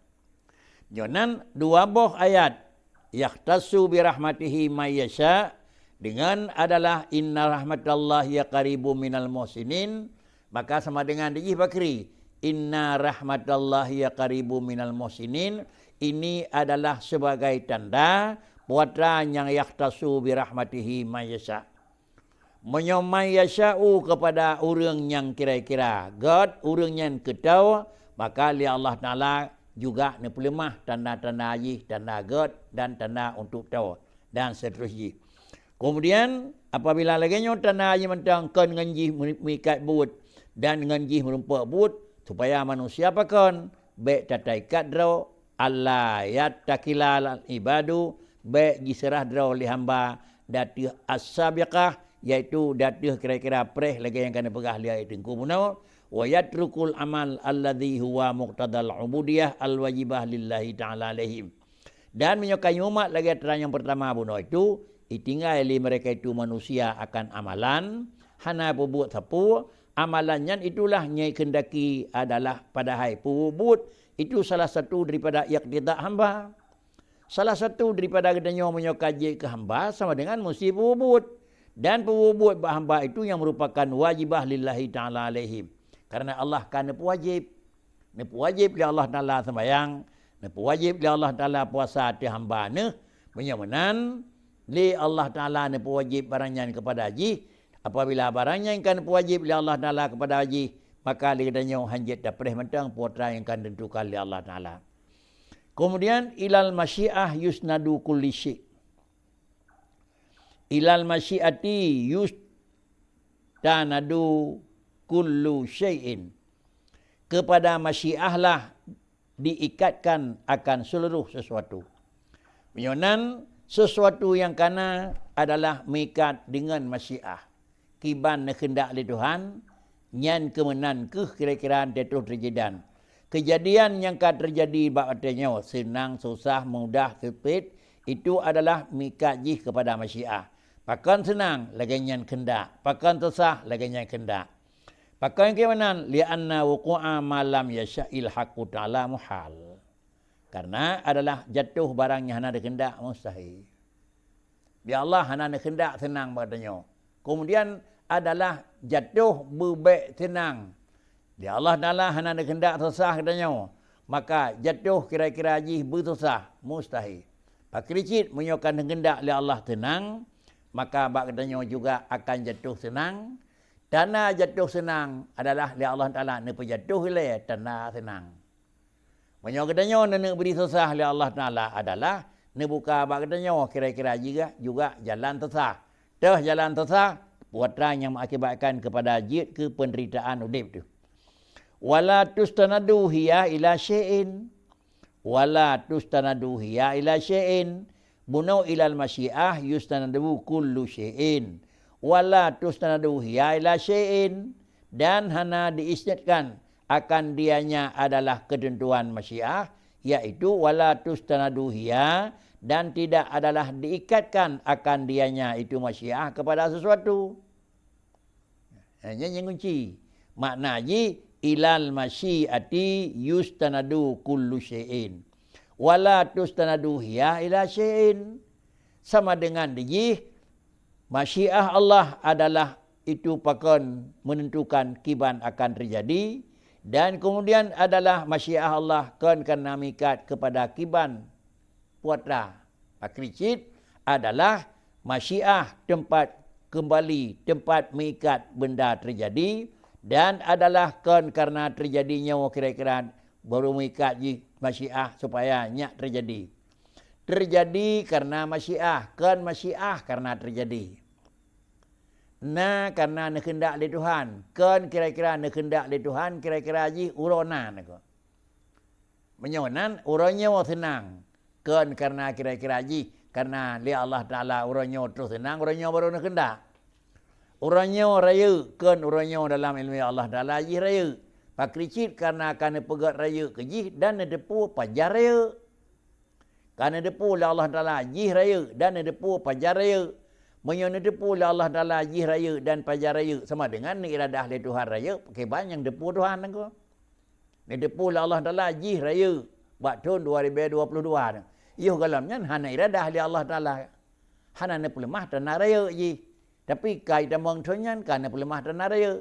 Jonan dua boh ayat yahtasu bi rahmatihi mayyasha dengan adalah inna rahmatallahi qaribu minal muhsinin, maka sama dengan di Bakri inna rahmatallahi qaribu minal muhsinin, ini adalah sebagai tanda putra yang yahtasu bi rahmatihi mayyasha. Menyomai yasha'u kepada orang yang kira-kira God, orang yang ketau, maka li Allah Ta'ala juga nepelemah tanda-tanda ajih, tanda God dan tanda untuk tahu dan seterusnya. Kemudian apabila lagi tanda ajih mentang kan nganjih mikat but dan nganjih merumpak but supaya manusia pakon baik tataikat draw Allah yattakilal ibadu baik diserah draw li hamba datih as-sabiqah, iaitu datih kira-kira preh lagi yang kena pegah lihat tengku punau wa yatrukul amal alladhi huwa muqtadal ubudiyah alwajibah lillahi ta'ala alaihim. Dan menyukai umat lagi terang yang pertama punau itu itinggal mereka itu manusia akan amalan hana buat sapu amalannya itulah nyai kendaki adalah padahai pubut itu salah satu daripada iqtidak hamba, salah satu daripada gedanya menyukai ke hamba sama dengan mesti pubut. Dan pembubut hamba itu yang merupakan wajibah lillahi ta'ala alaihim. Karena Allah kan nepu wajib. Nepu wajib li Allah Ta'ala sembahyang. Nepu wajib li Allah Ta'ala puasa hati hamba ne. Menyamanan li Allah Ta'ala nepu wajib barangnya kepada haji. Apabila barangnya yang kan nepu wajib li Allah Ta'ala kepada haji, maka li kadanya hanjit dapreh mentang putra yang kan tentukan li Allah Ta'ala. Kemudian ilal masyiah yusnadu kulli syai'. Ilal masyiati yustanadu kullu syai'in. Kepada masyiahlah diikatkan akan seluruh sesuatu. Menyonan sesuatu yang kana adalah mengikat dengan masyiah. Kiban kehendak li Tuhan, nyan kemenan ke kira-kira tetuh terjadian. Kejadian yang kan terjadi bakatnya senang, susah, mudah, sepit, itu adalah mengikat jih kepada masyiah. Pakan senang, lagi nyan kendak. Pakan susah, lagi nyan kendak. Pakan kemenan, li'anna wuku'a malam yasha'il haqqu ta'ala muhal. Karena adalah jatuh barang yang hana dikendak mustahil. Biar Allah hana dikendak senang katanya. Kemudian adalah jatuh berbaik senang. Biar Allah Ta'ala hana dikendak susah katanya. Maka jatuh kira-kira haji bersusah mustahil. Pak Kricit menyokan dikendak li Allah tenang, maka bak katanya juga akan jatuh senang. Tanda jatuh senang adalah li Allah Ta'ala ne pejatuh le tanda senang. Menyo katanya ne beri susah li Allah Ta'ala adalah ne buka bak katanya kira-kira juga jalan susah. Dah jalan susah putra yang mengakibatkan kepada jid ke penderitaan hidup tu. Wala tustanadu hiya ila syai'in. Wala tustanadu hiya ila syai'in. Bunau ilal masyiah yustanadu kullu syai'in. Wala tustanadu hiya ila syai'in. Dan hana diisnadkan akan dianya adalah ketentuan masyiah, yaitu wala tustanadu hiya, dan tidak adalah diikatkan akan dianya itu masyiah kepada sesuatu. Yang kunci. Makna ji ilal masyiati yustanadu kullu syai'in. Wala tustanadu hiya ila syai'in. Sama dengan ji masyiah Allah adalah itu pakon menentukan kiban akan terjadi. Dan kemudian adalah masyiah Allah kan mikat kepada kiban puatra. Pakricit adalah masyiah tempat kembali, tempat mengikat benda terjadi. Dan adalah kan karena terjadinya kira-kira baru mengikat masyiah supaya nyak terjadi. Terjadi karena masyiah, kan masyiah karena terjadi. Na karena nak hendak oleh Tuhan, kan kira-kira nak hendak oleh Tuhan, kira-kira ji urona nak. Menyonan uranya mau senang, kan karena kira-kira ji karena li Allah Taala uranya terus senang, uranya baru nak hendak. Uranya raya, kan uranya dalam ilmu Allah Taala ji raya. Pakricit karena akan pegat raya ke ji dan depu pajar raya. Karena depu oleh Allah Taala ji raya dan depu pajar raya. Menyona depu oleh Allah Taala ji raya dan pajar raya sama dengan ni iradah oleh Tuhan raya, pakai banyak depu Tuhan aku. Ni depu oleh Allah Taala ji raya buat tahun 2022. Iyo galamnya hana iradah oleh Allah Taala. Hana ne pelemah tanah raya ji. Tapi kaitan mengtonyan karena pelemah tanah raya.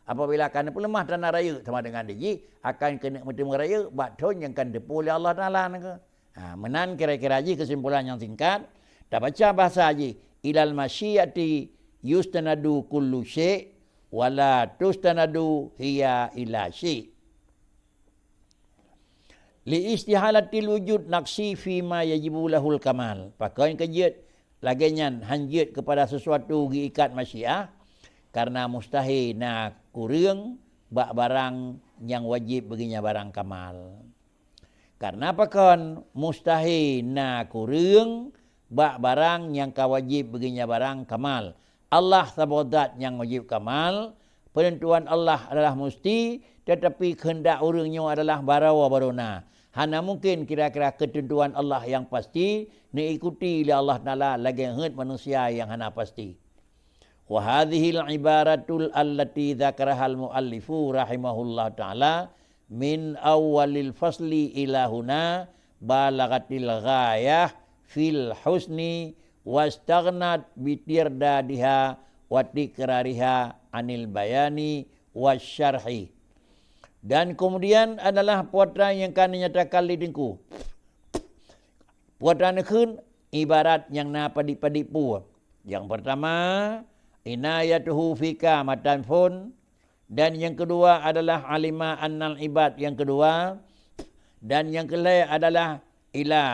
Apabila karena pelemah tanah raya sama dengan dia akan kena mati meraya buat tahun yang kan depu oleh Allah Taala aku. Menan kira-kira ji kesimpulan yang singkat. Dah baca bahasa ji. Ilal masyiati yustanadu kullu syai' wala tustanadu hiya ila syai'. Li istihalatil wujud naqsi fi ma yajibu lahul kamal. Pakai kejut lagian hanjut kepada sesuatu giikat masyiah karena mustahil nak kurang bak barang yang wajib baginya barang kamal. Karena pakai mustahil nak kurang bak barang yang kawajib baginya barang kamal. Allah sabodat yang wajib kamal. Penentuan Allah adalah mesti, tetapi kehendak orangnya adalah barawa barona. Hana mungkin kira-kira ketentuan Allah yang pasti diikuti oleh Allah Taala lagi hent manusia yang hana pasti. Wa hadhihi al-ibaratul allati dzakaraha al-muallifu rahimahullah taala min awwalil fasli ila huna balagatil ghayah fil husni wastaghnat bitirdadiha wa tikrariha anil bayani wasyarhi. Dan kemudian adalah puatra yang kan dinyatakan lidingku. Puatra nekun ibarat yang na padi-padi pu. Yang pertama inayatuhu fika matan fun, dan yang kedua adalah alima annal ibad yang kedua, dan yang kelai adalah ila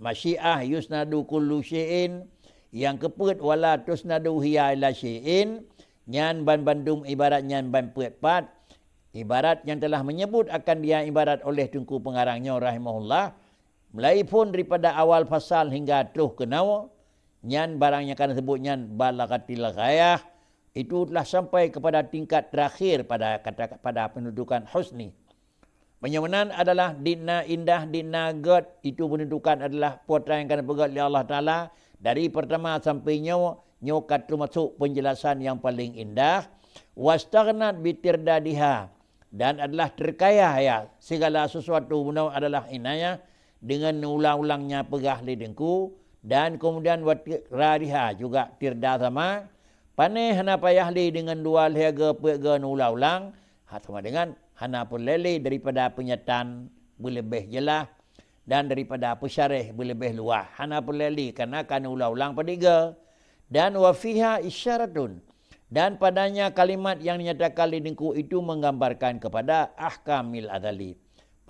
masyiah yusnadu kullu syai'in, yang keput wala tusnadu hiya ila syai'in, nyan ban bandum ibarat nyan ban puat ibarat yang telah menyebut akan dia ibarat oleh Tunku Pengarangnya rahimahullah, mulai pun daripada awal pasal hingga terus ke nawa, nyan barang yang akan sebut nyan balagatil ghayah, itu telah sampai kepada tingkat terakhir pada pendudukan husni. Penyamanan adalah dina indah, dina god, itu pendudukan adalah putra yang akan pegat oleh Allah Ta'ala. Dari pertama sampai nyokat termasuk penjelasan yang paling indah. Wastaghnat bitirdadiha, dan adalah terkaya ya segala sesuatu benda adalah inayah dengan ulang-ulangnya pegah lidengku, dan kemudian watiradiha juga tirda sama. Panai hana payah li dengan dua lehaga pegah ulang-ulang, sama dengan hana pun lele daripada penyataan berlebih jelas, dan daripada pesyarih berlebih luah. Hana pun lele kerana akan ulang-ulang padiga. Dan wafiha isyaratun, dan padanya kalimat yang dinyatakan lidengku itu menggambarkan kepada ahkamil adali.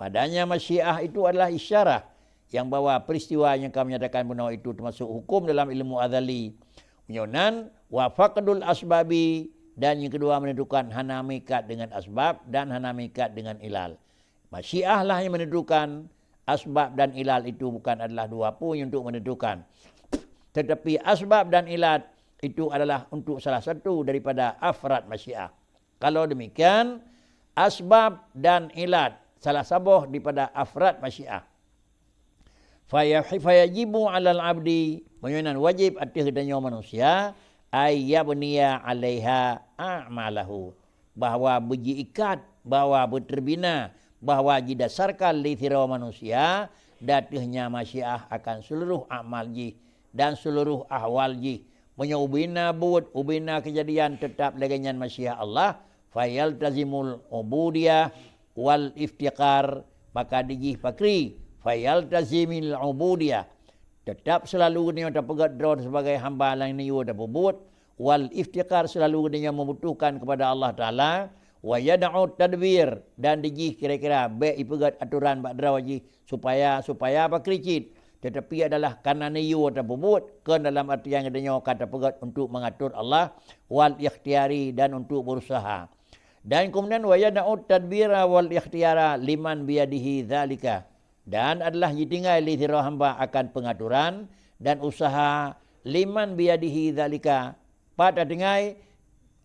Padanya masyiah itu adalah isyarat yang bahawa peristiwa yang kami nyatakan benar itu termasuk hukum dalam ilmu adali. Menyonan wa faqdul asbabi, dan yang kedua menentukan hana mikat dengan asbab dan hana mikat dengan ilal. Masyiah lah yang menentukan, asbab dan ilal itu bukan adalah dua pun untuk menentukan. Tetapi asbab dan ilat itu adalah untuk salah satu daripada afrad masyiah. Kalau demikian, asbab dan ilat salah sabuh daripada afrad masyiah. Fayajibu alal abdi, menyenang wajib atas kedanya manusia, ayyabniya alaiha a'malahu, bahawa beji ikat, bahawa berterbina, bahawa didasarkan li thira manusia datihnya masyiah akan seluruh amal ji dan seluruh ahwal ji. Punya ubina buat, ubina kejadian tetap leganyan masyiah Allah, fayal tazimul ubudiyah wal iftiqar, maka dijih pakri fayal tazimil ubudiyah, tetap selalu dia terpegat drone sebagai hamba yang ni dapat buat, wal iftiqar selalu dia membutuhkan kepada Allah Taala, wa yad'u tadbir dan dijih kira-kira baik ipegat aturan bak drawaji supaya bakricit, tetapi adalah karena niyu dapat buat ke dalam arti yang adanya kata pegat untuk mengatur Allah, wal ikhtiyari dan untuk berusaha. Dan kemudian wa yad'u tadbira wal ikhtiyara liman biyadihi dzalika, dan adalah ditinggal li thira hamba akan pengaturan dan usaha liman biyadihi dzalika pada dengai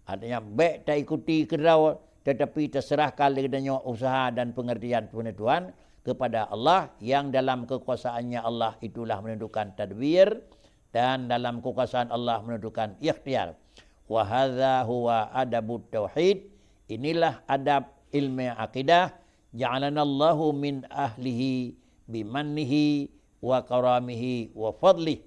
artinya baik tak ikuti kerau tetapi terserahkan legadanya usaha dan pengertian penentuan kepada Allah yang dalam kekuasaannya Allah itulah menentukan tadbir dan dalam kekuasaan Allah menentukan ikhtiyar. Wa hadza huwa adabut tauhid, inilah adab ilmu akidah. Ja'alanallahu min ahlihi bimannihi wa karamihi wa fadlih.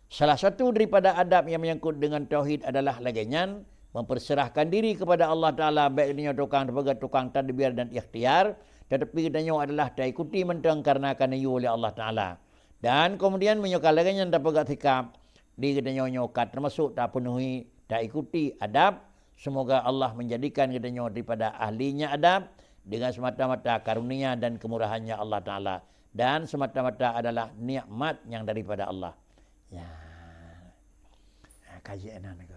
Salah satu daripada adab yang menyangkut dengan tauhid adalah lagian memperserahkan diri kepada Allah Ta'ala, baik dia tukang tadbir dan ikhtiar, tetapi dia adalah tak ikuti mentang karena yu oleh Allah Ta'ala. Dan kemudian menyokal lagian tak pegat sikap di kedanya nyokat termasuk tak penuhi, tak ikuti adab. Semoga Allah menjadikan kedanya daripada ahlinya adab dengan semata-mata karunia dan kemurahannya Allah Ta'ala, dan semata-mata adalah nikmat yang daripada Allah. Ya, kajian anak.